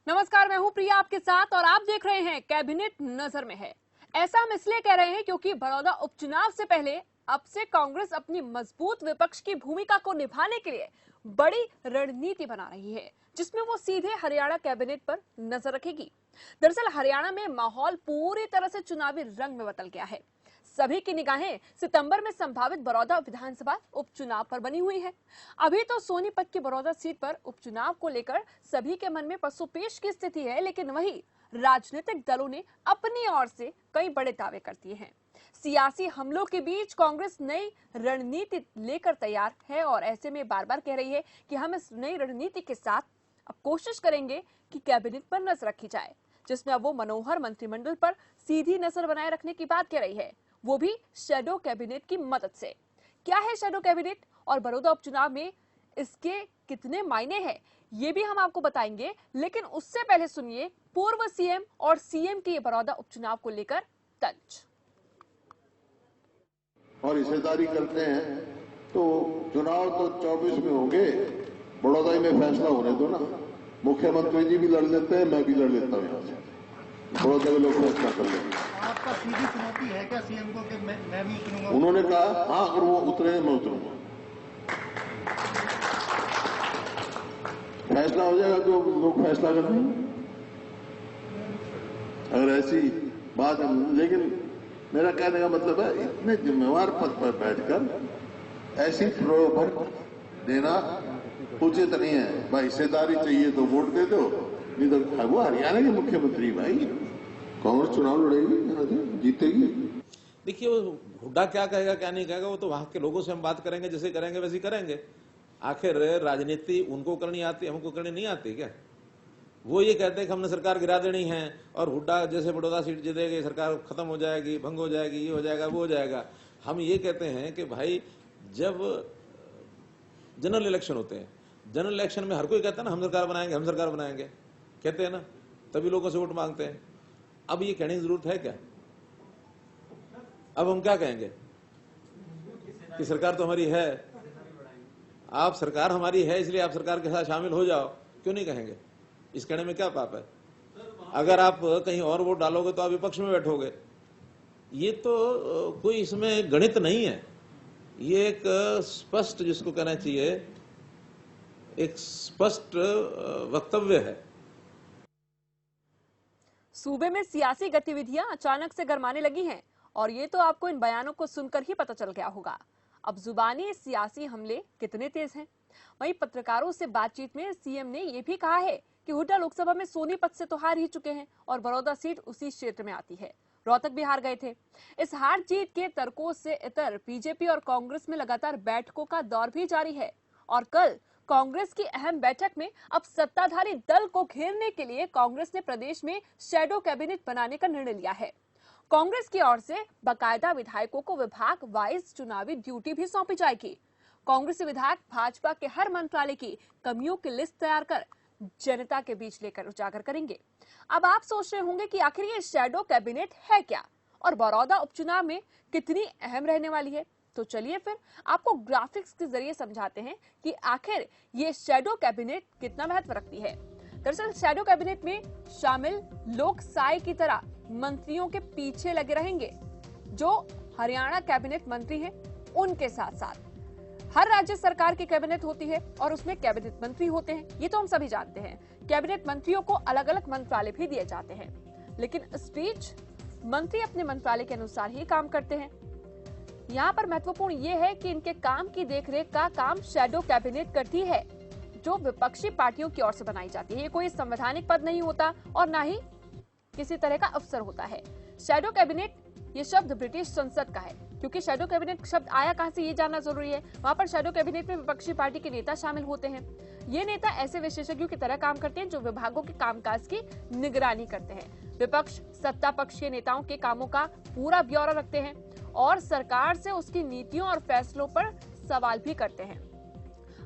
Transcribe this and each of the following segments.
नमस्कार, मैं हूं प्रिया आपके साथ और आप देख रहे हैं कैबिनेट नजर में है। ऐसा हम इसलिए कह रहे हैं क्योंकि बड़ौदा उपचुनाव से पहले अब से कांग्रेस अपनी मजबूत विपक्ष की भूमिका को निभाने के लिए बड़ी रणनीति बना रही है, जिसमें वो सीधे हरियाणा कैबिनेट पर नजर रखेगी। दरअसल हरियाणा में माहौल पूरी तरह से चुनावी रंग में बदल गया है। सभी की निगाहें सितंबर में संभावित बड़ौदा विधानसभा उपचुनाव पर बनी हुई है। अभी तो सोनीपत की बड़ौदा सीट पर उपचुनाव को लेकर सभी के मन में पसोपेश की स्थिति है, लेकिन वहीं राजनीतिक दलों ने अपनी ओर से कई बड़े दावे कर दिए हैं। सियासी हमलों के बीच कांग्रेस नई रणनीति लेकर तैयार है और ऐसे में बार बार कह रही है कि हम इस नई रणनीति के साथ अब कोशिश करेंगे कि कैबिनेट पर नजर रखी जाए, जिसमें अब वो मनोहर मंत्रिमंडल पर सीधी नजर बनाए रखने की बात कह रही है, वो भी शैडो कैबिनेट की मदद से। क्या है शैडो कैबिनेट और बड़ौदा उपचुनाव में इसके कितने मायने हैं, ये भी हम आपको बताएंगे। लेकिन उससे पहले सुनिए पूर्व सीएम और सीएम के बड़ौदा उपचुनाव को लेकर तंज। और हिस्सेदारी करते हैं तो चुनाव तो 24 में होंगे, बड़ौदा में फैसला होने दो ना। मुख्यमंत्री जी भी लड़ लेते हैं, मैं भी लड़ लेता हूँ, यहाँ से बड़ौदा के लोग फैसला कर लेंगे। आपका सीधी चुनौती है क्या सीएम को कि मैं भी उतरूंगा? उन्होंने कहा हाँ, अगर वो उतरे मैं उतरूंगा। फैसला हो जाएगा तो लोग फैसला करेंगे। अगर ऐसी बात है, लेकिन मेरा कहने का मतलब है इतने जिम्मेवार पद पर बैठकर ऐसी प्रलोभन देना उचित नहीं है। भाई हिस्सेदारी चाहिए तो वोट दे दो, नहीं तो वो हरियाणा के मुख्यमंत्री भाई, कांग्रेस चुनाव लड़ेगी, यहाँ से जीतेगी। देखिए वो हुड्डा क्या कहेगा क्या नहीं कहेगा, वो तो वहां के लोगों से हम बात करेंगे, जैसे करेंगे वैसे करेंगे। आखिर राजनीति उनको करनी आती, हमको करनी नहीं आती क्या? वो ये कहते हैं कि हमने सरकार गिरा देनी है और हुड्डा जैसे बड़ौदा सीट जीतेगी, सरकार खत्म हो जाएगी, भंग हो जाएगी, ये हो जाएगा, वो हो जाएगा। हम ये कहते हैं कि भाई जब जनरल इलेक्शन होते हैं, जनरल इलेक्शन में हर कोई कहता है ना हम सरकार बनाएंगे, हम सरकार बनाएंगे, कहते हैं ना, तभी लोगों से वोट मांगते हैं। अब ये कहने की जरूरत है क्या? अब हम क्या कहेंगे कि सरकार तो हमारी है, आप सरकार हमारी है इसलिए आप सरकार के साथ शामिल हो जाओ, क्यों नहीं कहेंगे? इस कहने में क्या पाप है? अगर आप कहीं और वोट डालोगे तो आप विपक्ष में बैठोगे। ये तो कोई इसमें गणित नहीं है, ये एक स्पष्ट, जिसको कहना चाहिए एक स्पष्ट वक्तव्य है। सूबे में सियासी गतिविधियां अचानक से गरमाने लगी हैं और ये तो आपको इन बयानों को सुनकर ही पता चल गया होगा। अब जुबानी सियासी हमले कितने तेज हैं। वहीं पत्रकारों से बातचीत में सीएम ने यह भी कहा है कि हुड्डा लोकसभा में सोनीपत से तो हार ही चुके हैं और बड़ौदा सीट उसी क्षेत्र में आती है। रोहतक भी हार गए थे। इस हार जीत के तर्कों से इतर बीजेपी और कांग्रेस में लगातार बैठकों का दौर भी जारी है और कल कांग्रेस की अहम बैठक में अब सत्ताधारी दल को घेरने के लिए कांग्रेस ने प्रदेश में शैडो कैबिनेट बनाने का निर्णय लिया है। कांग्रेस की ओर से बाकायदा विधायकों को विभाग वाइज चुनावी ड्यूटी भी सौंपी जाएगी। कांग्रेसी विधायक भाजपा के हर मंत्रालय की कमियों की लिस्ट तैयार कर जनता के बीच लेकर उजागर करेंगे। अब आप सोच रहे होंगे कि आखिर ये शैडो कैबिनेट है क्या और बड़ौदा उपचुनाव में कितनी अहम रहने वाली है। तो चलिए फिर आपको ग्राफिक्स के जरिए समझाते हैं कि आखिर ये शैडो कैबिनेट कितना महत्व रखती है। दरअसल शैडो कैबिनेट में शामिल लोग साई की तरह मंत्रियों के पीछे लगे रहेंगे, जो हरियाणा कैबिनेट मंत्री हैं उनके साथ साथ हर राज्य सरकार की कैबिनेट होती है और उसमें कैबिनेट मंत्री होते हैं, ये तो हम सभी जानते हैं। कैबिनेट मंत्रियों को अलग अलग मंत्रालय भी दिए जाते हैं, लेकिन इस बीच मंत्री अपने मंत्रालय के अनुसार ही काम करते हैं। यहाँ पर महत्वपूर्ण ये है कि इनके काम की देखरेख का काम शैडो कैबिनेट करती है, जो विपक्षी पार्टियों की ओर से बनाई जाती है। ये कोई संवैधानिक पद नहीं होता और ना ही किसी तरह का अफसर होता है। शैडो कैबिनेट ये शब्द ब्रिटिश संसद का है, क्योंकि शैडो कैबिनेट शब्द आया कहां से ये जानना जरूरी है। वहां पर शैडो कैबिनेट में विपक्षी पार्टी के नेता शामिल होते हैं। ये नेता ऐसे विशेषज्ञों की तरह काम करते हैं जो विभागों के कामकाज की निगरानी करते हैं। विपक्ष सत्ता पक्ष के नेताओं के कामों का पूरा ब्यौरा रखते हैं और सरकार से उसकी नीतियों और फैसलों पर सवाल भी करते हैं।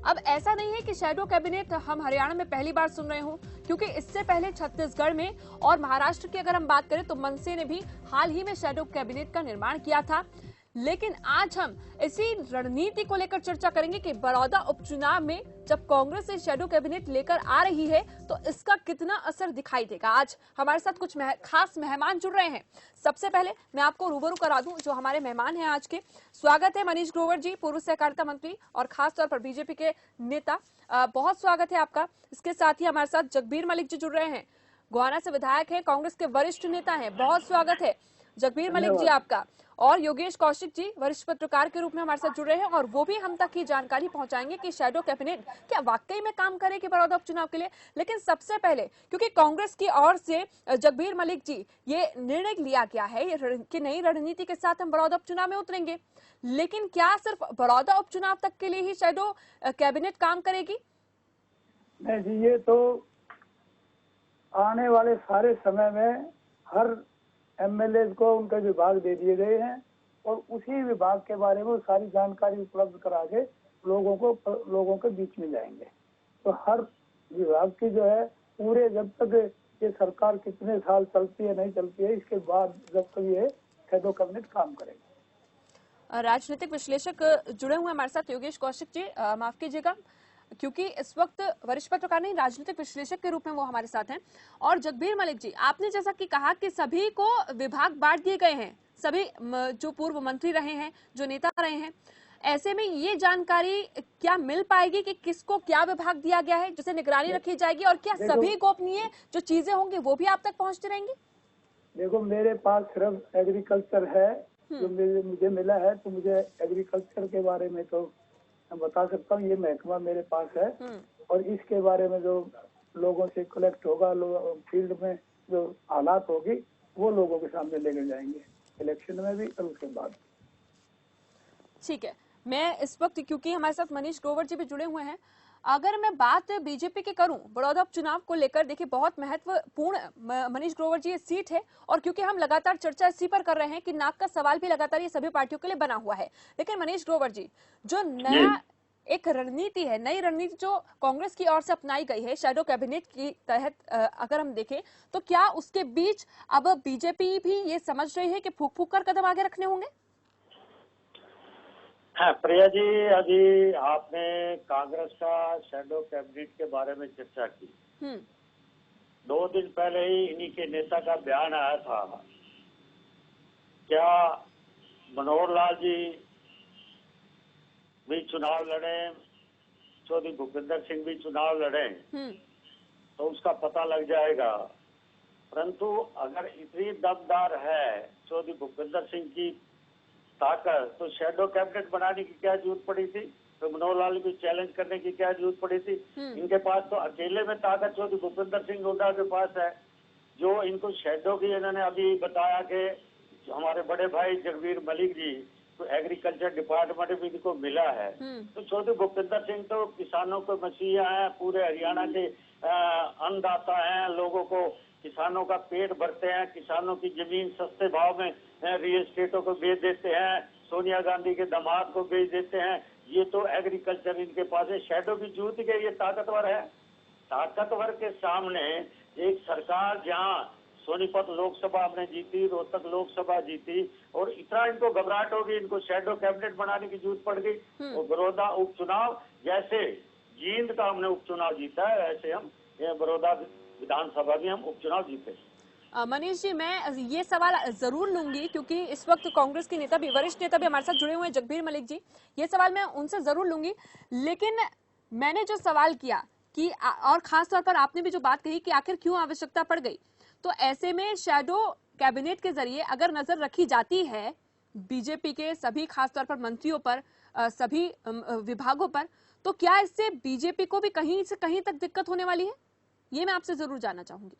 अब ऐसा नहीं है कि शैडो कैबिनेट हम हरियाणा में पहली बार सुन रहे हो, क्योंकि इससे पहले छत्तीसगढ़ में और महाराष्ट्र की अगर हम बात करें तो मनसे ने भी हाल ही में शैडो कैबिनेट का निर्माण किया था। लेकिन आज हम इसी रणनीति को लेकर चर्चा करेंगे कि बड़ौदा उपचुनाव में जब कांग्रेस से शैडो कैबिनेट लेकर आ रही है तो इसका कितना असर दिखाई देगा। आज हमारे साथ कुछ खास मेहमान जुड़ रहे हैं। सबसे पहले मैं आपको रूबरू करा दूं जो हमारे मेहमान हैं आज के। स्वागत है मनीष ग्रोवर जी, पूर्व सहकारिता मंत्री और खास तौर पर बीजेपी के नेता। बहुत स्वागत है आपका। इसके साथ ही हमारे साथ जगबीर मलिक जी जुड़ रहे हैं, गोहाना से विधायक है, कांग्रेस के वरिष्ठ नेता हैं। बहुत स्वागत है जगबीर मलिक जी आपका। और योगेश कौशिक जी वरिष्ठ पत्रकार के रूप में हमारे साथ जुड़ रहे हैं और वो भी हम तक ये जानकारी पहुंचाएंगे कि शैडो कैबिनेट क्या वाकई में काम करेगी बड़ौदा उपचुनाव के लिए। लेकिन सबसे पहले क्योंकि कांग्रेस की ओर से जगबीर मलिक जी ये निर्णय लिया गया है कि नई रणनीति के साथ हम बड़ौदा उपचुनाव में उतरेंगे, लेकिन क्या सिर्फ बड़ौदा उपचुनाव तक के लिए ही शैडो कैबिनेट काम करेगी? नहीं जी, ये तो आने वाले सारे समय में हर एमएलए को उनके विभाग दे दिए गए हैं और उसी विभाग के बारे में सारी जानकारी उपलब्ध करा के लोगों के बीच में जाएंगे। तो हर विभाग की जो है पूरे जब तक ये सरकार कितने साल चलती है नहीं चलती है, इसके बाद जब तक ये शैडो कैबिनेट काम करेगा। राजनीतिक विश्लेषक जुड़े हुए हमारे साथ योगेश कौशिक जी, माफ कीजिएगा क्योंकि इस वक्त वरिष्ठ पत्रकार नहीं राजनीतिक विश्लेषक के रूप में वो हमारे साथ हैं। और जगबीर मलिक जी, आपने जैसा कि कहा कि सभी को विभाग बांट दिए गए हैं, सभी जो पूर्व मंत्री रहे हैं, जो नेता रहे हैं, ऐसे में ये जानकारी क्या मिल पाएगी कि किसको क्या विभाग दिया गया है जिसे निगरानी रखी जाएगी, और क्या सभी गोपनीय जो चीजें होंगी वो भी आप तक पहुंचती रहेंगी? देखो, मेरे पास सिर्फ एग्रीकल्चर है जो मुझे मिला है, तो मुझे एग्रीकल्चर के बारे में तो मैं बता सकता हूँ, ये महकमा मेरे पास है। और इसके बारे में जो लोगों से कलेक्ट होगा, फील्ड में जो हालात होगी वो लोगों के सामने लेकर जाएंगे, इलेक्शन में भी और उसके बाद। ठीक है, मैं इस वक्त क्योंकि हमारे साथ मनीष ग्रोवर जी भी जुड़े हुए हैं, अगर मैं बात बीजेपी की करूं बड़ौदा उपचुनाव को लेकर, देखिए बहुत महत्वपूर्ण मनीष ग्रोवर जी ये सीट है और क्योंकि हम लगातार चर्चा इसी पर कर रहे हैं कि नाक का सवाल भी लगातार ये सभी पार्टियों के लिए बना हुआ है। लेकिन मनीष ग्रोवर जी, जो नया एक रणनीति है, नई रणनीति जो कांग्रेस की ओर से अपनाई गई है शैडो कैबिनेट के तहत, अगर हम देखें तो क्या उसके बीच अब बीजेपी भी ये समझ रही है कि फूक फूक कर कदम आगे रखने होंगे? हाँ प्रिया जी, अभी आपने कांग्रेस का शैडो कैबिनेट के बारे में चर्चा की। 2 दिन पहले ही इन्हीं के नेता का बयान आया था। क्या मनोहर लाल जी भी चुनाव लड़े, चौधरी भूपेंद्र सिंह भी चुनाव लड़े तो उसका पता लग जाएगा। परंतु अगर इतनी दमदार है चौधरी भूपेंद्र सिंह की ताकत, तो शैडो कैबिनेट बनाने की क्या जरूरत पड़ी थी? तो मनोहर लाल को चैलेंज करने की क्या जरूरत पड़ी थी? इनके पास तो अकेले में ताकत चौधरी भूपेंद्र सिंह हुड्डा के पास है। जो इनको शैडो की इन्होंने अभी बताया कि हमारे बड़े भाई जगबीर मलिक जी तो एग्रीकल्चर डिपार्टमेंट भी इनको मिला है। तो चौधरी भूपेंद्र सिंह तो किसानों के मसीहा हैं, पूरे हरियाणा के अन्नदाता हैं, लोगों को किसानों का पेट भरते हैं, किसानों की जमीन सस्ते भाव में रियल एस्टेटों को बेच देते हैं, सोनिया गांधी के दामाद को बेच देते हैं। ये तो एग्रीकल्चर इनके पास है। शैडो की जरूरत के ये ताकतवर है। ताकतवर के सामने एक सरकार जहां सोनीपत लोकसभा हमने जीती, रोहतक लोकसभा जीती, और इतना इनको घबराहट होगी, इनको शैडो कैबिनेट बनाने की जरूरत पड़ गई। और बड़ौदा उपचुनाव जैसे जींद का हमने उपचुनाव जीता है, ऐसे हम बड़ौदा विधानसभा में हम उपचुनाव जीते। मनीष जी, मैं ये सवाल जरूर लूंगी क्योंकि इस वक्त कांग्रेस के नेता भी, वरिष्ठ नेता भी हमारे साथ जुड़े हुए हैं, जगबीर मलिक जी, ये सवाल मैं उनसे जरूर लूंगी। लेकिन मैंने जो सवाल किया कि और खास तौर पर आपने भी जो बात कही कि आखिर क्यों आवश्यकता पड़ गई, तो ऐसे में शैडो कैबिनेट के जरिए अगर नजर रखी जाती है बीजेपी के सभी खास तौर पर मंत्रियों पर, सभी विभागों पर, तो क्या इससे बीजेपी को भी कहीं से कहीं तक दिक्कत होने वाली है? ये मैं आपसे जरूर जानना चाहूंगी।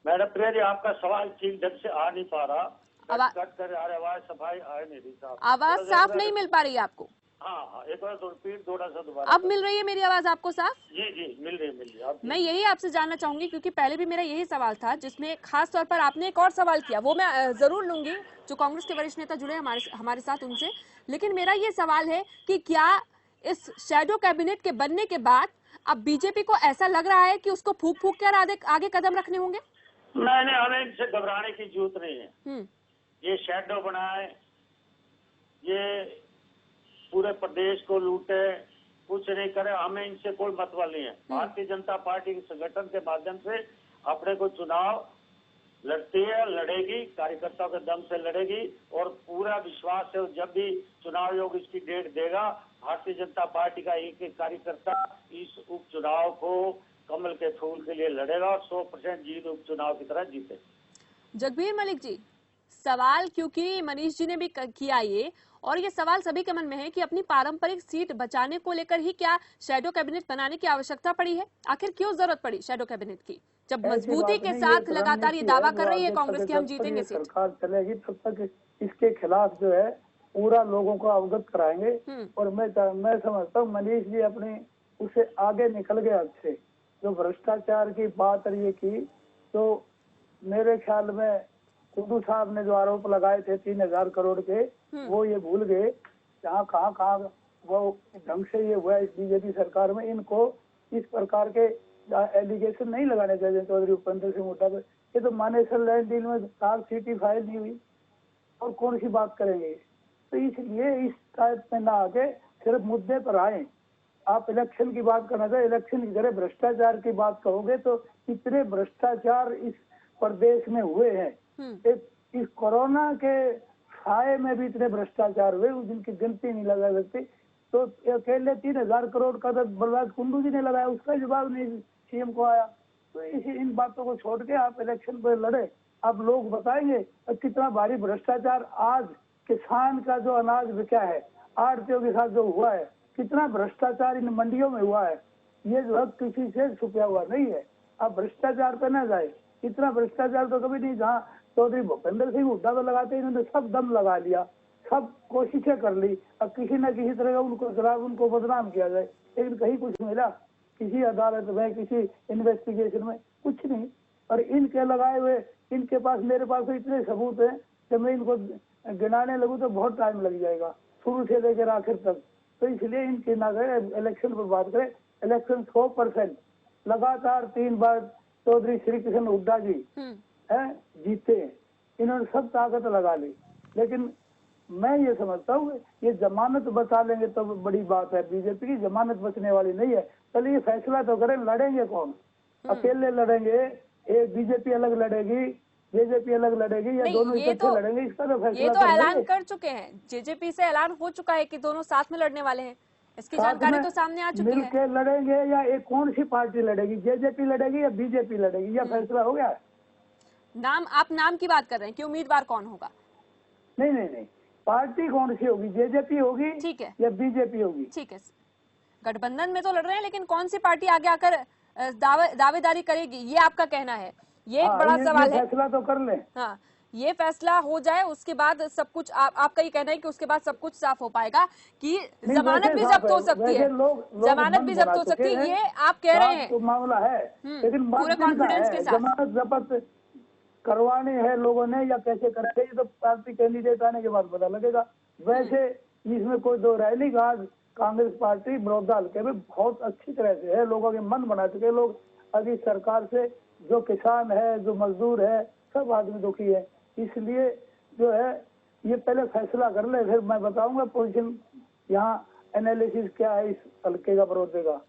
मैडम प्रिया जी, आपका सवाल ठीक ढंग से आ नहीं पा रहा, कट कर आवाज सफाई आ नहीं रही साहब, आवाज साफ नहीं मिल पा रही है आपको? हाँ, एक बार रिपीट थोड़ा सा दोबारा। अब मिल रही है मेरी आवाज आपको साफ? जी मिल रही। मैं यही आपसे जानना चाहूंगी क्योंकि पहले भी मेरा यही सवाल था जिसमें खास तौर पर आपने एक और सवाल किया, वो मैं जरूर लूंगी जो कांग्रेस के वरिष्ठ नेता जुड़े हमारे साथ उनसे। लेकिन मेरा ये सवाल है कि क्या इस शैडो कैबिनेट के बनने के बाद अब बीजेपी को ऐसा लग रहा है कि उसको फूक फूक कर आगे कदम रखने होंगे? नहीं, हमें इनसे घबराने की जरूरत नहीं है। ये शैडो बनाए, ये पूरे प्रदेश को लूटे, कुछ नहीं करे, हमें इनसे कोई मतलब नहीं है। भारतीय जनता पार्टी के संगठन के माध्यम से अपने को चुनाव लड़ती है, लड़ेगी, कार्यकर्ताओं के दम से लड़ेगी और पूरा विश्वास है जब भी चुनाव आयोग इसकी डेट देगा, भारतीय जनता पार्टी का एक एक कार्यकर्ता इस उपचुनाव को कमल के फूल के लिए लड़ेगा और 100% जीत उपचुनाव की तरह जीते। जगबीर मलिक जी, सवाल क्योंकि मनीष जी ने भी किया ये, और ये सवाल सभी के मन में है कि अपनी पारंपरिक सीट बचाने को लेकर ही क्या शैडो कैबिनेट बनाने की आवश्यकता पड़ी है? आखिर क्यों जरूरत पड़ी शैडो कैबिनेट की, जब मजबूती के साथ लगातार ये दावा कर रही है कांग्रेस की हम जीतेंगे सीट? सरकार चलेगी तब तक इसके खिलाफ जो है पूरा लोगों को अवगत कराएंगे। और मैं समझता हूँ मनीष जी अपनी उससे आगे निकल गए अच्छे। जो भ्रष्टाचार की बात ये की तो मेरे ख्याल में कुंडू साहब ने जो आरोप लगाए थे 3000 करोड़ के, वो ये भूल गए जहाँ कहाँ वो ढंग से ये हुआ इस बीजेपी सरकार में। इनको इस प्रकार के एलिगेशन नहीं लगाने चाहिए चौधरी भूपेंद्र सिंह हुड्डा पे। ये तो मानेसर लैंड डील में चार्जशीट फाइल नहीं हुई और कौन सी बात करेंगे। तो इसलिए इस टाइप में ना आके सिर्फ मुद्दे पर आए। आप इलेक्शन की बात करना चाहिए, इलेक्शन की जगह भ्रष्टाचार की बात कहोगे तो इतने भ्रष्टाचार इस प्रदेश में हुए हैं। इस कोरोना के साए में भी इतने भ्रष्टाचार हुए जिनकी गिनती नहीं लगा सकती। तो अकेले 3000 करोड़ का तो बलराज कुंडू जी ने लगाया, उसका जवाब नहीं सीएम को आया। तो इन बातों को छोड़ के आप इलेक्शन पर लड़े। अब लोग बताएंगे कितना भारी भ्रष्टाचार आज किसान का जो अनाज बिका है, आड़तियों के साथ जो हुआ है, कितना भ्रष्टाचार इन मंडियों में हुआ है, ये जो है किसी से छुपा हुआ नहीं है। अब भ्रष्टाचार पे न जाए, इतना भ्रष्टाचार तो कभी नहीं। जहाँ चौधरी भूपेंद्र सिंह हुड्डा को लगाते इन्होंने सब दम लगा लिया, सब कोशिशें कर ली। अब किसी न किसी तरह उनको बदनाम किया जाए, लेकिन कहीं कुछ मिला? किसी अदालत में, किसी इन्वेस्टिगेशन में कुछ नहीं। और इनके लगाए हुए, इनके पास, मेरे पास तो इतने सबूत हैं कि मैं इनको गिनाने लगूं तो बहुत टाइम लग जाएगा, शुरू से लेकर आखिर तक। तो इसलिए इनकी ना करें, इलेक्शन पर बात करें। इलेक्शन 100% लगातार 3 बार चौधरी श्री कृष्ण हुड्डा जी जीते। इन्होंने सब ताकत लगा ली, लेकिन मैं ये समझता हूँ ये जमानत बचा लेंगे तो बड़ी बात है। बीजेपी की जमानत बचने वाली नहीं है। चलिए फैसला तो करें, लड़ेंगे कौन? अकेले लड़ेंगे, एक बीजेपी अलग लड़ेगी, जेजेपी अलग लड़ेगी, या दोनों इकट्ठे लड़ेंगे? इसका तो फैसला ये तो ऐलान कर चुके हैं, जेजेपी से ऐलान हो चुका है कि दोनों साथ में लड़ने वाले हैं। इसकी जानकारी तो सामने आ चुकी है। मिलके लड़ेंगे या एक कौन सी पार्टी लड़ेगी? जेजेपी लड़ेगी या बीजेपी लड़ेगी? या फैसला हो गया? आप नाम की बात कर रहे हैं कि उम्मीदवार कौन होगा? नहीं, पार्टी कौन सी होगी? जेजेपी होगी, ठीक है, या बीजेपी होगी? ठीक है, गठबंधन में तो लड़ रहे हैं, लेकिन कौन सी पार्टी आगे आकर दावेदारी करेगी, ये आपका कहना है? ये एक बड़ा सवाल है। फैसला तो कर ले। हाँ, ये फैसला हो जाए उसके बाद सब कुछ आपका ये कहना है कि उसके बाद सब कुछ साफ हो पाएगा कि जमानत भी जब्त हो सकती है, जमानत भी जब्त हो सकती है, ये आप कह रहे हैं? तो मामला है, लेकिन पूरे कॉन्फिडेंस के साथ जमानत जब्त करवानी है लोगों ने या कैसे करेंगे, ये तो पार्टी कैंडिडेट आने के बाद पता लगेगा। वैसे इसमें कोई दो राय नहीं। आज कांग्रेस पार्टी बड़ौदा हल्के में बहुत अच्छी तरह से है, लोगों के मन बना चुके लोग। अभी सरकार से जो किसान है, जो मजदूर है, सब आदमी दुखी है। इसलिए जो है ये पहले फैसला कर ले, फिर मैं बताऊंगा पोजीशन, यहाँ एनालिसिस क्या है इस हल्के का, बड़ौदे का।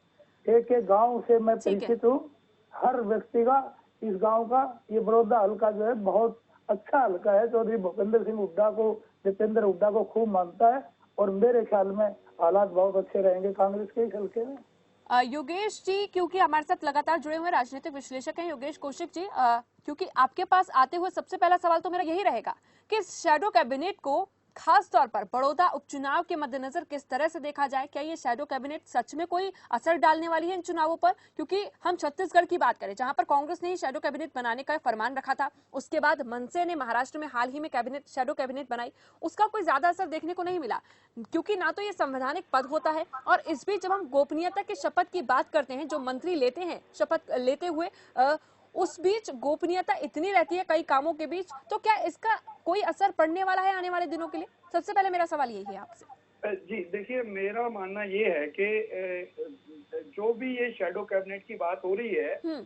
एक एक गांव से मैं परिचित हूँ, हर व्यक्ति का, इस गांव का। ये बड़ौदा हल्का जो है बहुत अच्छा हल्का है। चौधरी भूपेंद्र सिंह हुड्डा को, दीपेंद्र हुड्डा को खूब मानता है, और मेरे ख्याल में हालात बहुत अच्छे रहेंगे कांग्रेस के इस हल्के में। योगेश जी, क्योंकि हमारे साथ लगातार जुड़े हुए राजनीतिक विश्लेषक हैं योगेश कौशिक जी, क्योंकि आपके पास आते हुए सबसे पहला सवाल तो मेरा यही रहेगा कि शैडो कैबिनेट को खास तौर पर बड़ौदा उपचुनाव के मद्देनजर किस तरह से देखा जाए? क्या ये शैडो कैबिनेट सच में कोई असर डालने वाली है इन चुनावों पर? क्योंकि हम छत्तीसगढ़ की बात करें, जहां पर कांग्रेस ने ही शैडो कैबिनेट बनाने का फरमान रखा था, उसके बाद मनसे ने महाराष्ट्र में हाल ही में शैडो कैबिनेट बनाई, उसका कोई ज्यादा असर देखने को नहीं मिला, क्योंकि ना तो ये संवैधानिक पद होता है, और इस बीच जब हम गोपनीयता की शपथ की बात करते हैं, जो मंत्री लेते हैं शपथ लेते हुए, उस बीच गोपनीयता इतनी रहती है कई कामों के बीच, तो क्या इसका कोई असर पड़ने वाला है आने वाले दिनों के लिए? सबसे पहले मेरा सवाल यही है आपसे। जी देखिए, मेरा मानना ये है कि जो भी ये शैडो कैबिनेट की बात हो रही है,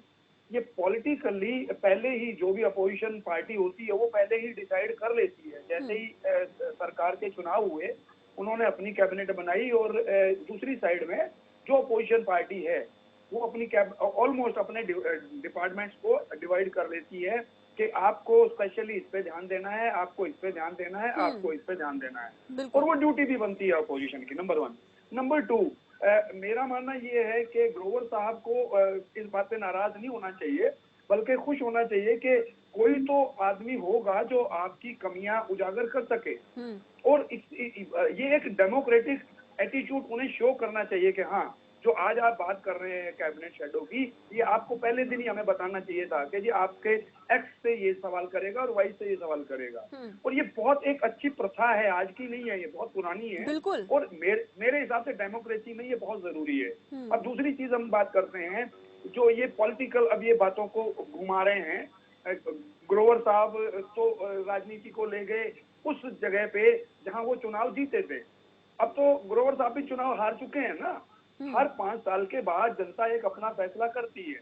ये पॉलिटिकली पहले ही जो भी अपोजिशन पार्टी होती है वो पहले ही डिसाइड कर लेती है। जैसे ही सरकार के चुनाव हुए, उन्होंने अपनी कैबिनेट बनाई और दूसरी साइड में जो अपोजिशन पार्टी है वो अपनी ऑलमोस्ट अपने डिपार्टमेंट्स को डिवाइड कर लेती है कि आपको स्पेशली इस पे ध्यान देना है, आपको इस पे ध्यान देना है, आपको इस पे ध्यान देना है, और वो ड्यूटी भी बनती है अपोजिशन की। नंबर 1। नंबर 2, मेरा मानना ये है कि ग्रोवर साहब को इस बात पे नाराज नहीं होना चाहिए, बल्कि खुश होना चाहिए कि कोई तो आदमी होगा जो आपकी कमियां उजागर कर सके। और ये एक डेमोक्रेटिक एटीट्यूड उन्हें शो करना चाहिए कि हाँ, जो आज आप बात कर रहे हैं कैबिनेट शेडो की, ये आपको पहले दिन ही हमें बताना चाहिए था कि जी आपके एक्स से ये सवाल करेगा और वाई से ये सवाल करेगा। और ये बहुत एक अच्छी प्रथा है, आज की नहीं है, ये बहुत पुरानी है। बिल्कुल। और मेरे हिसाब से डेमोक्रेसी में ये बहुत जरूरी है। अब दूसरी चीज हम बात करते हैं, जो ये पॉलिटिकल अब ये बातों को घुमा रहे हैं, ग्रोवर साहब तो राजनीति को ले गए उस जगह पे जहां वो चुनाव जीते थे। अब तो ग्रोवर साहब भी चुनाव हार चुके हैं ना। हर 5 साल के बाद जनता एक अपना फैसला करती है।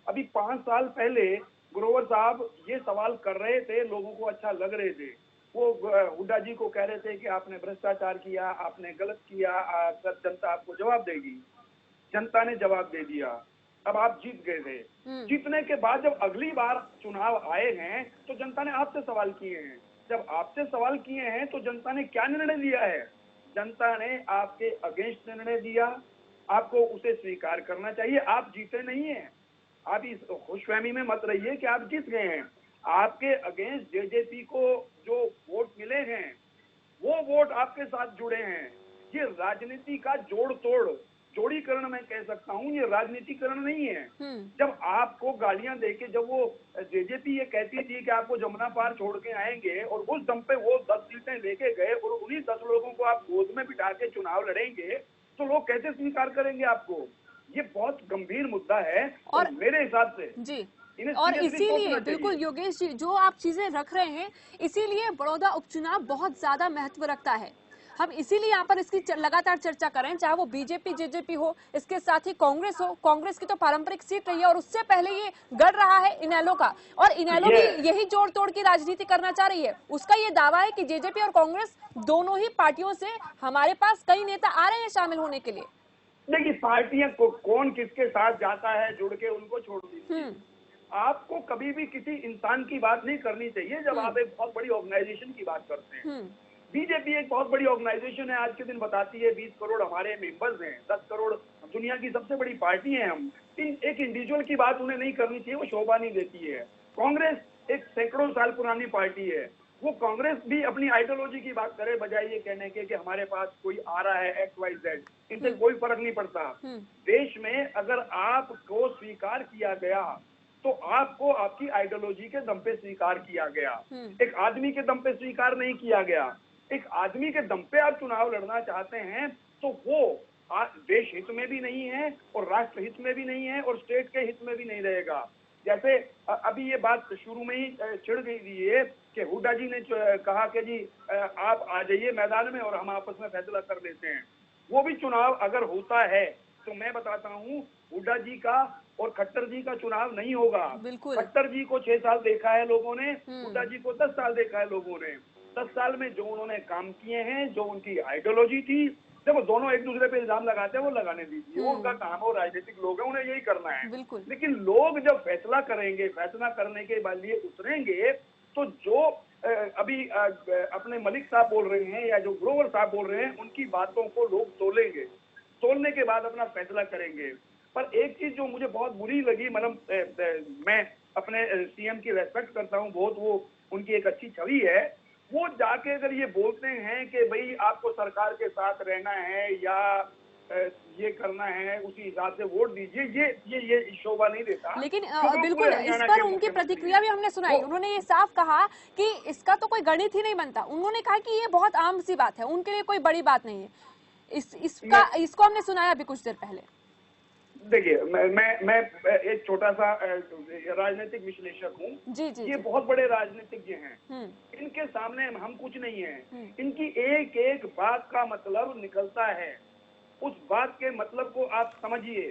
अभी 5 साल पहले ग्रोवर साहब ये सवाल कर रहे थे, लोगों को अच्छा लग रहे थे। वो हुड्डा जी को कह रहे थे कि आपने भ्रष्टाचार किया, आपने गलत किया, जनता आपको जवाब देगी। जनता ने जवाब दे दिया, अब आप जीत गए थे। जीतने के बाद जब अगली बार चुनाव आए हैं तो जनता ने आपसे सवाल किए हैं। जब आपसे सवाल किए हैं तो जनता ने क्या निर्णय लिया है? जनता ने आपके अगेंस्ट निर्णय दिया। आपको उसे स्वीकार करना चाहिए। आप जीते नहीं हैं, आप इस खुशफहमी में मत रहिए कि आप जीत गए हैं। आपके अगेंस्ट जेजेपी को जो वोट मिले हैं वो वोट आपके साथ जुड़े हैं। ये राजनीति का जोड़ तोड़, जोड़ीकरण मैं कह सकता हूँ, ये राजनीतिकरण नहीं है। जब आपको गालियां देके जब वो जेजेपी ये कहती थी कि आपको जमुना पार छोड़ के आएंगे और उस दम पे वो 10 सीटें लेके गए और उन्हीं 10 लोगों को आप गोद में बिठा के चुनाव लड़ेंगे तो लोग कैसे स्वीकार करेंगे आपको? ये बहुत गंभीर मुद्दा है और मेरे हिसाब से जी, और इसीलिए बिल्कुल योगेश जी, जो आप चीजें रख रहे हैं, इसीलिए बड़ौदा उपचुनाव बहुत ज्यादा महत्व रखता है। हम इसीलिए यहाँ पर इसकी लगातार चर्चा कर रहे हैं, चाहे वो बीजेपी जेजेपी हो, इसके साथ ही कांग्रेस हो। कांग्रेस की तो पारंपरिक सीट रही है और उससे पहले ये गढ़ रहा है इनेलो का, और इनेलो भी यही जोड़ तोड़ की राजनीति करना चाह रही है। उसका ये दावा है कि जेजेपी और कांग्रेस दोनों ही पार्टियों से हमारे पास कई नेता आ रहे हैं शामिल होने के लिए। देखिए, पार्टियां कौन किसके साथ जाता है जुड़ के, उनको छोड़ दीजिए। आपको कभी भी किसी इंसान की बात नहीं करनी चाहिए जब आप एक बहुत बड़ी ऑर्गेनाइजेशन की बात करते हैं। बीजेपी एक बहुत बड़ी ऑर्गेनाइजेशन है, आज के दिन बताती है 20 करोड़ हमारे मेंबर्स हैं, 10 करोड़ दुनिया की सबसे बड़ी पार्टी है हम। एक इंडिविजुअल की बात उन्हें नहीं करनी चाहिए, वो शोभा नहीं देती है। कांग्रेस एक सैकड़ों साल पुरानी पार्टी है, वो कांग्रेस भी अपनी आइडियोलॉजी की बात करे बजाय ये कहने के कि हमारे पास कोई आ रहा है XYZ, इनसे कोई फर्क नहीं पड़ता। देश में अगर आपको स्वीकार किया गया तो आपको आपकी आइडियोलॉजी के दम पे स्वीकार किया गया, एक आदमी के दम पे स्वीकार नहीं किया गया। एक आदमी के दम पे आप चुनाव लड़ना चाहते हैं तो वो देश हित में भी नहीं है और राष्ट्र हित में भी नहीं है और स्टेट के हित में भी नहीं रहेगा। जैसे अभी ये बात शुरू में ही छिड़ गई थी ये कि हुड्डा जी ने कहा कि जी आप आ जाइए मैदान में और हम आपस में फैसला कर लेते हैं। वो भी चुनाव अगर होता है तो मैं बताता हूँ, हुड्डा जी का और खट्टर जी का चुनाव नहीं होगा। खट्टर जी को 6 साल देखा है लोगों ने, हुड्डा जी को 10 साल देखा है लोगों ने। 10 साल में जो उन्होंने काम किए हैं, जो उनकी आइडियोलॉजी थी, देखो दोनों एक दूसरे पे इल्जाम लगाते हैं, वो लगाने दीजिए, वो उनका काम है, राजनीतिक लोग हैं, उन्हें यही करना है। लेकिन लोग जब फैसला करेंगे, फैसला करने के बाद लिए उतरेंगे, तो जो अभी अपने मलिक साहब बोल रहे हैं या जो ग्रोवर साहब बोल रहे हैं, उनकी बातों को लोग तोलेंगे, तोलने के बाद अपना फैसला करेंगे। पर एक चीज जो मुझे बहुत बुरी लगी, मतलब मैं अपने सीएम की रेस्पेक्ट करता हूँ बहुत, वो उनकी एक अच्छी छवि है, वो जाके अगर ये बोलते हैं कि भाई आपको सरकार के साथ रहना है या ये करना है, उसी हिसाब से वोट दीजिए, ये शोभा नहीं देता। लेकिन बिल्कुल इस पर उनकी प्रतिक्रिया भी हमने सुनाई। उन्होंने ये साफ कहा कि इसका तो कोई गणित ही नहीं बनता। उन्होंने कहा कि ये बहुत आम सी बात है, उनके लिए कोई बड़ी बात नहीं है। इसको हमने सुनाया अभी कुछ देर पहले। देखिए, मैं एक छोटा सा राजनीतिक विश्लेषक हूँ। ये बहुत बड़े राजनीतिज्ञ हैं, इनके सामने हम कुछ नहीं है। इनकी एक एक बात का मतलब निकलता है, उस बात के मतलब को आप समझिए।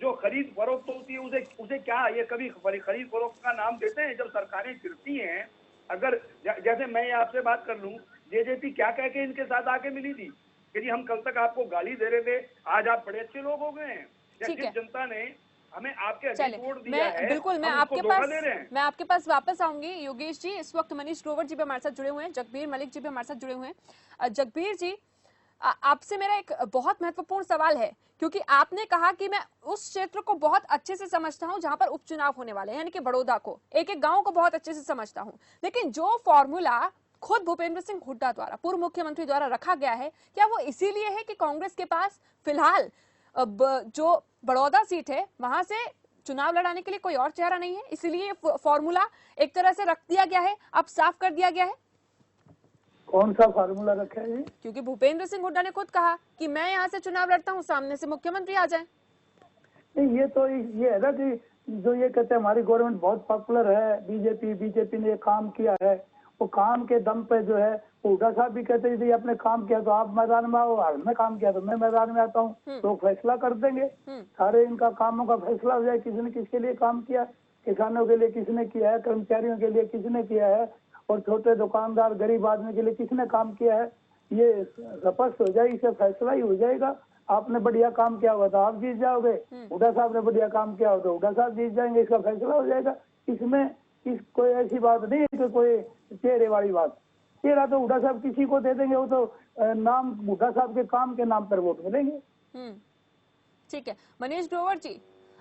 जो खरीद फरोख्त होती है उसे उसे क्या ये कभी खरीद फरोख्त का नाम देते हैं? जब सरकारें गिरती हैं, अगर जैसे मैं आपसे बात कर लूं, जेजेपी क्या कह के इनके साथ आके मिली थी कि जी हम कल तक आपको गाली दे रहे थे, आज आप बड़े अच्छे लोग हो गए हैं। जिस जनता ने हमें आपके अगेंस्ट वोट दिया है, बिल्कुल मैं आपके पास वापस आऊंगी। योगेश जी, इस वक्त मनीष ग्रोवर जी भी हमारे साथ जुड़े हुए हैं, जगबीर मलिक जी भी हमारे साथ जुड़े हुए हैं। जगबीर जी, आपसे मेरा एक बहुत महत्वपूर्ण सवाल है, क्योंकि आपने कहा कि मैं उस क्षेत्र को बहुत अच्छे से समझता हूं जहां पर उपचुनाव होने वाले हैं, यानी कि बड़ौदा को, एक एक गांव को बहुत अच्छे से समझता हूं, लेकिन जो फॉर्मूला खुद भूपेंद्र सिंह हुड्डा द्वारा, पूर्व मुख्यमंत्री द्वारा रखा गया है, क्या वो इसीलिए है कि कांग्रेस के पास फिलहाल जो बड़ौदा सीट है वहां से चुनाव लड़ाने के लिए कोई और चेहरा नहीं है, इसीलिए फॉर्मूला एक तरह से रख दिया गया है, अब साफ कर दिया गया है? कौन सा फार्मूला रखा है जी? क्योंकि भूपेंद्र सिंह हुड्डा ने खुद कहा कि मैं यहाँ से चुनाव लड़ता हूँ, सामने से मुख्यमंत्री आ जाए। नहीं, ये है ना कि जो ये कहते हैं हमारी गवर्नमेंट बहुत पॉपुलर है, बीजेपी ने ये काम किया है, वो काम के दम पे जो है हुड्डा साहब भी कहते हैं अपने काम किया तो आप मैदान में आओ, हमने काम किया तो मैं मैदान में आता हूँ, तो फैसला कर देंगे। सारे इनका कामों का फैसला हो जाए, किसने किसके लिए काम किया, किसानों के लिए किसने किया है, कर्मचारियों के लिए किसने किया है, और छोटे दुकानदार गरीब आदमी के लिए किसने काम किया है, ये स्पष्ट हो जाए, इससे फैसला ही हो जाएगा। आपने बढ़िया काम किया हुआ तो आप जीत जाओगे, हुड्डा साहब ने बढ़िया काम किया हो तो हुड्डा साहब जीत जाएंगे, इसका फैसला हो जाएगा। इसमें कोई ऐसी बात नहीं है कि कोई चेहरे वाली बात, चेहरा तो हुड्डा साहब किसी को दे देंगे, वो तो नाम हुड्डा साहब के काम के नाम पर वोट मिलेंगे। ठीक है मनीष ग्रोवर जी,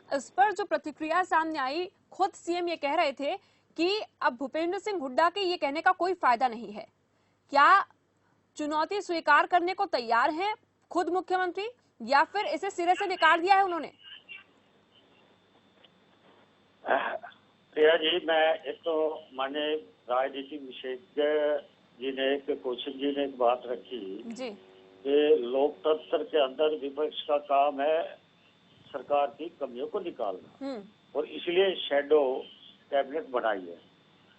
इस पर जो प्रतिक्रिया सामने आई, खुद सीएम ये कह रहे थे कि अब भूपेंद्र सिंह हुड्डा के ये कहने का कोई फायदा नहीं है, क्या चुनौती स्वीकार करने को तैयार हैं खुद मुख्यमंत्री, या फिर इसे सिरे से निकाल दिया है उन्होंने? प्रिया जी, मैं एक तो माने राजनीतिक विशेषज्ञ जी ने, कौशिक जी ने एक बात रखी जी कि लोकतंत्र के अंदर विपक्ष का काम है सरकार की कमियों को निकालना, और इसलिए शैडो कैबिनेट बनाई है।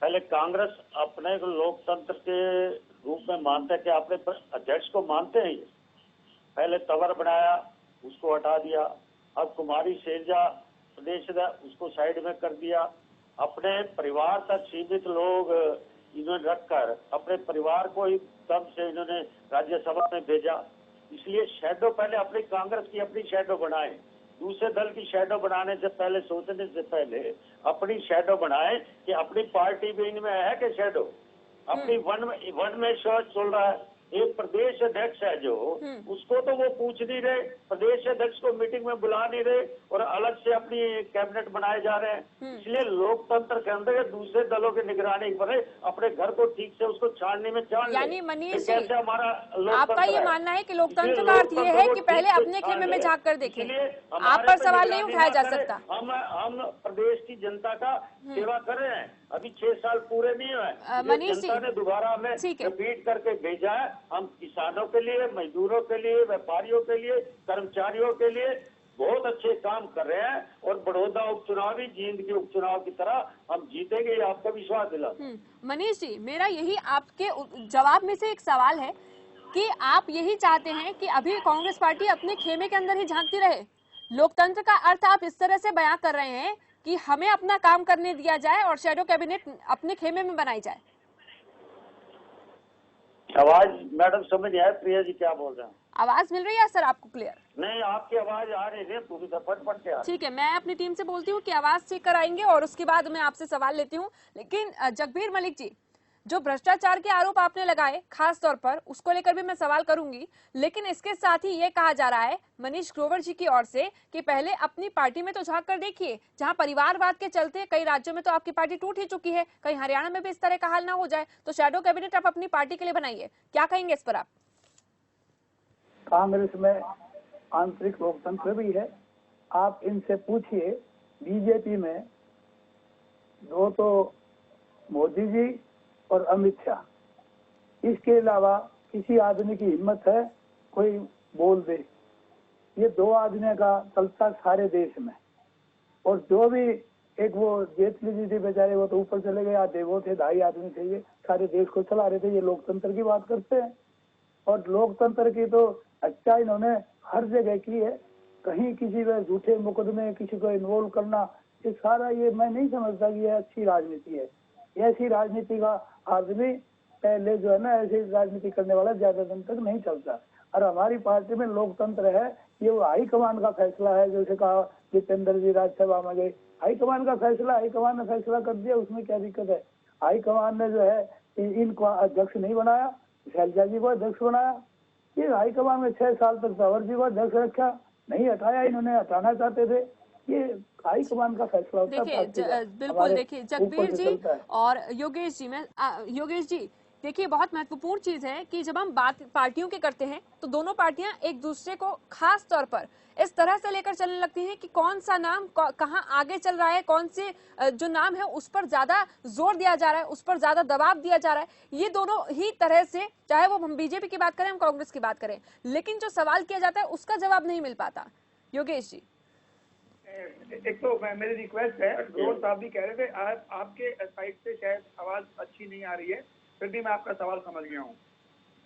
पहले कांग्रेस अपने लोकतंत्र के रूप में मानता है कि अपने अध्यक्ष को मानते हैं, पहले तंवर बनाया, उसको हटा दिया, अब कुमारी शैलजा प्रदेश उसको साइड में कर दिया, अपने परिवार तक सीमित लोग इन्होंने रखकर अपने परिवार को ही दम से इन्होंने राज्यसभा में भेजा। इसलिए शैडो पहले अपनी कांग्रेस की अपनी शैडो बनाए, दूसरे दल की शैडो बनाने से पहले, सोचने से पहले अपनी शैडो बनाए कि अपनी पार्टी भी इनमें है कि शैडो अपनी वन में शर्त चल रहा है। एक प्रदेश अध्यक्ष है जो, उसको तो वो पूछ नहीं रहे, प्रदेश अध्यक्ष को मीटिंग में बुला नहीं रहे, और अलग से अपनी कैबिनेट बनाए जा रहे हैं। इसलिए लोकतंत्र के अंदर दूसरे दलों की निगरानी पर अपने घर को ठीक से उसको छानने में छान, यानी मनीष जी, हमारा आपका ये मानना है कि लोकतंत्र का अर्थ ये है कि पहले अपने खेमे में झांक कर देखें, आप पर सवाल नहीं उठाया जा सकता। हम प्रदेश की जनता का सेवा कर रहे हैं, अभी 6 साल पूरे नहीं हुए, मनीष जी जनता ने दोबारा हमें रिपीट करके भेजा है। हम किसानों के लिए, मजदूरों के लिए, व्यापारियों के लिए, कर्मचारियों के लिए बहुत अच्छे काम कर रहे हैं, और बड़ौदा उपचुनाव भी जींद के उपचुनाव की तरह हम जीतेंगे, ये आपका विश्वास दिला। मनीष जी, मेरा यही आपके जवाब में से एक सवाल है कि आप यही चाहते हैं कि अभी कांग्रेस पार्टी अपने खेमे के अंदर ही झांकती रहे। लोकतंत्र का अर्थ आप इस तरह से बयां कर रहे हैं कि हमें अपना काम करने दिया जाए और शैडो कैबिनेट अपने खेमे में बनाई जाए। आवाज मैडम समझ आया? प्रिया जी क्या बोल रहे हैं? आवाज मिल रही है सर आपको क्लियर? नहीं, आपकी आवाज आ रही है पूरी फट के। ठीक है, मैं अपनी टीम से बोलती हूँ कि आवाज चेक कराएंगे और उसके बाद मैं आपसे सवाल लेती हूँ। लेकिन जगबीर मलिक जी, जो भ्रष्टाचार के आरोप आपने लगाए खास तौर पर, उसको लेकर भी मैं सवाल करूंगी, लेकिन इसके साथ ही ये कहा जा रहा है मनीष ग्रोवर जी की ओर से कि पहले अपनी पार्टी में तो झांक कर देखिए, जहां परिवारवाद के चलते कई राज्यों में तो आपकी पार्टी टूट ही चुकी है, कहीं हरियाणा में भी इस तरह का हाल ना हो जाए, तो शैडो कैबिनेट आप अपनी पार्टी के लिए बनाइए। क्या कहेंगे इस पर आप? कांग्रेस में आंतरिक लोकतंत्र भी है, आप इनसे पूछिए। बीजेपी में दो तो मोदी जी और अमित शाह, इसके अलावा किसी आदमी की हिम्मत है कोई बोल दे? ये 2 आदमियों का चलता सारे देश में। और जो भी एक वो जेटली जी थे बेचारे, वो तो ऊपर चले गए, आधे वो थे, 2.5 आदमी थे, ये सारे देश को चला रहे थे। ये लोकतंत्र की बात करते हैं, और लोकतंत्र की तो अच्छा इन्होंने हर जगह की है। कहीं किसी का झूठे मुकदमे किसी को इन्वॉल्व करना, ये सारा ये मैं नहीं समझता कि ये अच्छी राजनीति है। ऐसी राजनीति का आदमी पहले जो है ना, ऐसी राजनीति करने वाला ज्यादा दिन तक नहीं चलता। और हमारी पार्टी में लोकतंत्र है, ये वो हाईकमान का फैसला है। जैसे कहा जितेंद्र जी राज्यसभा में गए, हाईकमान का फैसला, हाईकमान ने फैसला कर दिया, उसमें क्या दिक्कत है। हाईकमान ने जो है इनको अध्यक्ष नहीं बनाया, शैलजा जी को अध्यक्ष बनाया। ये हाईकमान में 6 साल तक तंवर जी को अध्यक्ष रखा, नहीं हटाया, इन्होंने हटाना चाहते थे। ये हाईकमान का फैसला होता है। देखिए बिल्कुल, देखिए जगबीर जी और योगेश जी, मैं योगेश जी देखिए, बहुत महत्वपूर्ण चीज है कि जब हम बात पार्टियों की करते हैं तो दोनों पार्टियां एक दूसरे को खास तौर पर इस तरह से लेकर चलने लगती हैं कि कौन सा नाम कहां आगे चल रहा है, कौन से जो नाम है उस पर ज्यादा जोर दिया जा रहा है, उस पर ज्यादा दबाव दिया जा रहा है। ये दोनों ही तरह से, चाहे वो हम बीजेपी की बात करें, हम कांग्रेस की बात करें, लेकिन जो सवाल किया जाता है उसका जवाब नहीं मिल पाता। योगेश जी, एक तो मेरी रिक्वेस्ट है, गौरव साहब भी कह रहे थे आपके साइड से शायद आवाज अच्छी नहीं आ रही है, फिर भी मैं आपका सवाल समझ गया हूँ।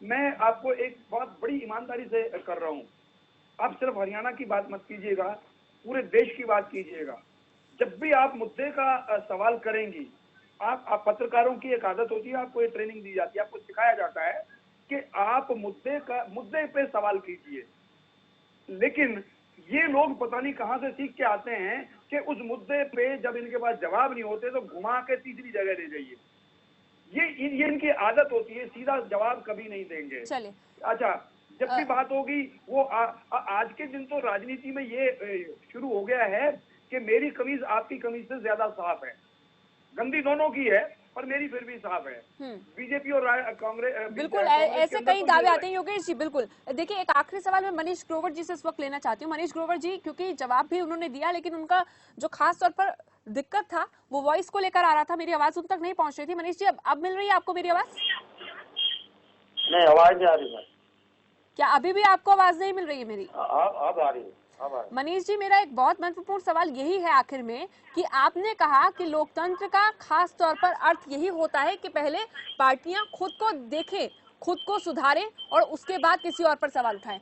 मैं आपको एक बहुत बड़ी ईमानदारी से कर रहा हूँ, आप सिर्फ हरियाणा की बात मत कीजिएगा, पूरे देश की बात कीजिएगा। जब भी आप मुद्दे का सवाल करेंगी, आप पत्रकारों की एक आदत होती है, आपको ये ट्रेनिंग दी जाती है, आपको सिखाया जाता है कि आप मुद्दे पे सवाल कीजिए। लेकिन ये लोग पता नहीं कहां से सीख के आते हैं कि उस मुद्दे पे जब इनके पास जवाब नहीं होते तो घुमा के तीसरी जगह ले जाइए। ये इनकी आदत होती है, सीधा जवाब कभी नहीं देंगे। चलिए, अच्छा, जब भी बात होगी वो आज के दिन तो राजनीति में ये शुरू हो गया है कि मेरी कमीज आपकी कमीज से ज्यादा साफ है। गंदी दोनों की है पर मेरी फिर भी साफ है। बीजेपी और कांग्रेस, बिल्कुल ऐसे कई दावे आते हैं। योगेश जी बिल्कुल, देखिए एक आखिरी सवाल मैं मनीष ग्रोवर जी से इस वक्त लेना चाहती हूँ। मनीष ग्रोवर जी, क्योंकि जवाब भी उन्होंने दिया, लेकिन उनका जो खास तौर पर दिक्कत था वो वॉइस को लेकर आ रहा था, मेरी आवाज उन तक नहीं पहुंच रही थी। मनीष जी, अब मिल रही है आपको मेरी आवाज? नहीं, आवाज नहीं आ रही है। क्या अभी भी आपको आवाज नहीं मिल रही है मेरी? अब आ रही है। मनीष जी, मेरा एक बहुत महत्वपूर्ण सवाल यही है आखिर में कि आपने कहा कि लोकतंत्र का खास तौर पर अर्थ यही होता है कि पहले पार्टियां खुद को देखें, खुद को सुधारें और उसके बाद किसी और पर सवाल उठाएं।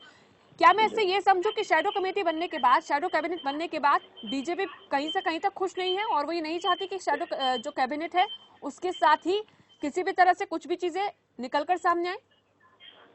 क्या मैं इससे ये समझूं कि शैडो कमेटी बनने के बाद, शैडो कैबिनेट बनने के बाद बीजेपी कहीं से कहीं तक खुश नहीं है और वो ये नहीं चाहती कि शैडो जो कैबिनेट है उसके साथ ही किसी भी तरह से कुछ भी चीजें निकलकर सामने आए?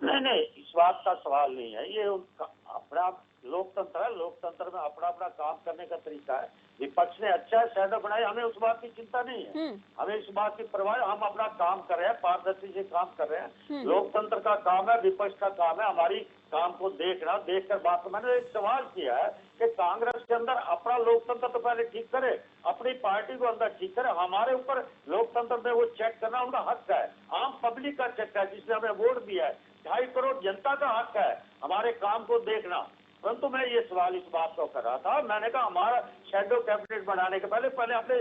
नहीं, इस बात का सवाल नहीं है। ये अपना लोकतंत्र है, लोकतंत्र में अपना अपना काम करने का तरीका है। विपक्ष ने अच्छा शैडो बनाई, हमें उस बात की चिंता नहीं है, हमें इस बात की परवाह, हम अपना काम कर रहे हैं, पारदर्शी से काम कर रहे हैं। लोकतंत्र का काम है, विपक्ष का काम है हमारी काम को देखना, देखकर बात। मैंने एक सवाल किया है कि कांग्रेस के अंदर अपना लोकतंत्र तो पहले ठीक करे, अपनी पार्टी को अंदर ठीक करे। हमारे ऊपर लोकतंत्र में वो चेक करना उनका हक है, आम पब्लिक का चेक है जिसने हमें वोट दिया है, 2.5 करोड़ जनता का हक है हमारे काम को देखना। परंतु मैं ये सवाल इस बात को कर रहा था, मैंने कहा हमारा शैडो कैबिनेट बनाने के पहले अपने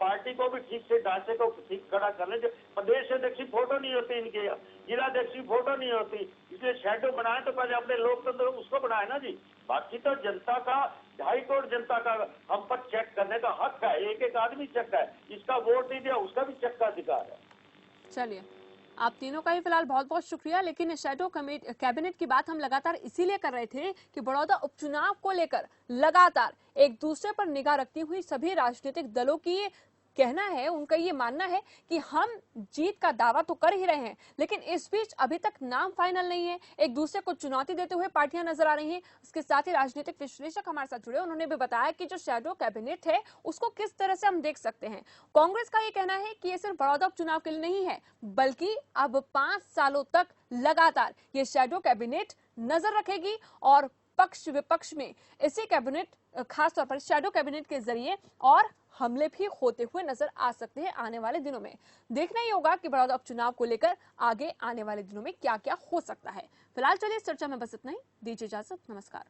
पार्टी को भी ठीक से ढांचे को ठीक खड़ा कर लें। प्रदेश अध्यक्ष की फोटो नहीं होती, इनके जिला अध्यक्ष की फोटो नहीं होती, इसलिए शैडो बनाए तो पहले अपने लोकतंत्र उसको बनाए ना जी। बाकी तो जनता का 2.5 करोड़ जनता का हम पर चेक करने का हक है, एक आदमी चेक है, इसका वोट नहीं दिया उसका भी चेक का अधिकार है। चलिए, आप तीनों का ही फिलहाल बहुत बहुत शुक्रिया। लेकिन शैडो कैबिनेट की बात हम लगातार इसीलिए कर रहे थे कि बड़ौदा उपचुनाव को लेकर लगातार एक दूसरे पर निगाह रखती हुई सभी राजनीतिक दलों की कहना है, उनका ये मानना है कि हम जीत का दावा तो कर ही रहे हैं, लेकिन इस बीच अभी तक नाम फाइनल नहीं है। एक दूसरे को चुनौती देते हुए पार्टियां नजर आ रही हैं। उसके साथ ही राजनीतिक विश्लेषक हमारे साथ जुड़े, उन्होंने भी बताया कि जो शैडो कैबिनेट है उसको किस तरह से हम देख सकते हैं। कांग्रेस का ये कहना है कि ये सिर्फ बड़ौदा उपचुनाव के लिए नहीं है, बल्कि अब 5 सालों तक लगातार ये शैडो कैबिनेट नजर रखेगी और पक्ष विपक्ष में इसी कैबिनेट, खासतौर पर शैडो कैबिनेट के जरिए और हमले भी होते हुए नजर आ सकते हैं आने वाले दिनों में। देखना ही होगा कि बड़ौदा उपचुनाव को लेकर आगे आने वाले दिनों में क्या क्या हो सकता है। फिलहाल चलिए इस चर्चा में बस इतना ही, दीजिए इजाजत, नमस्कार।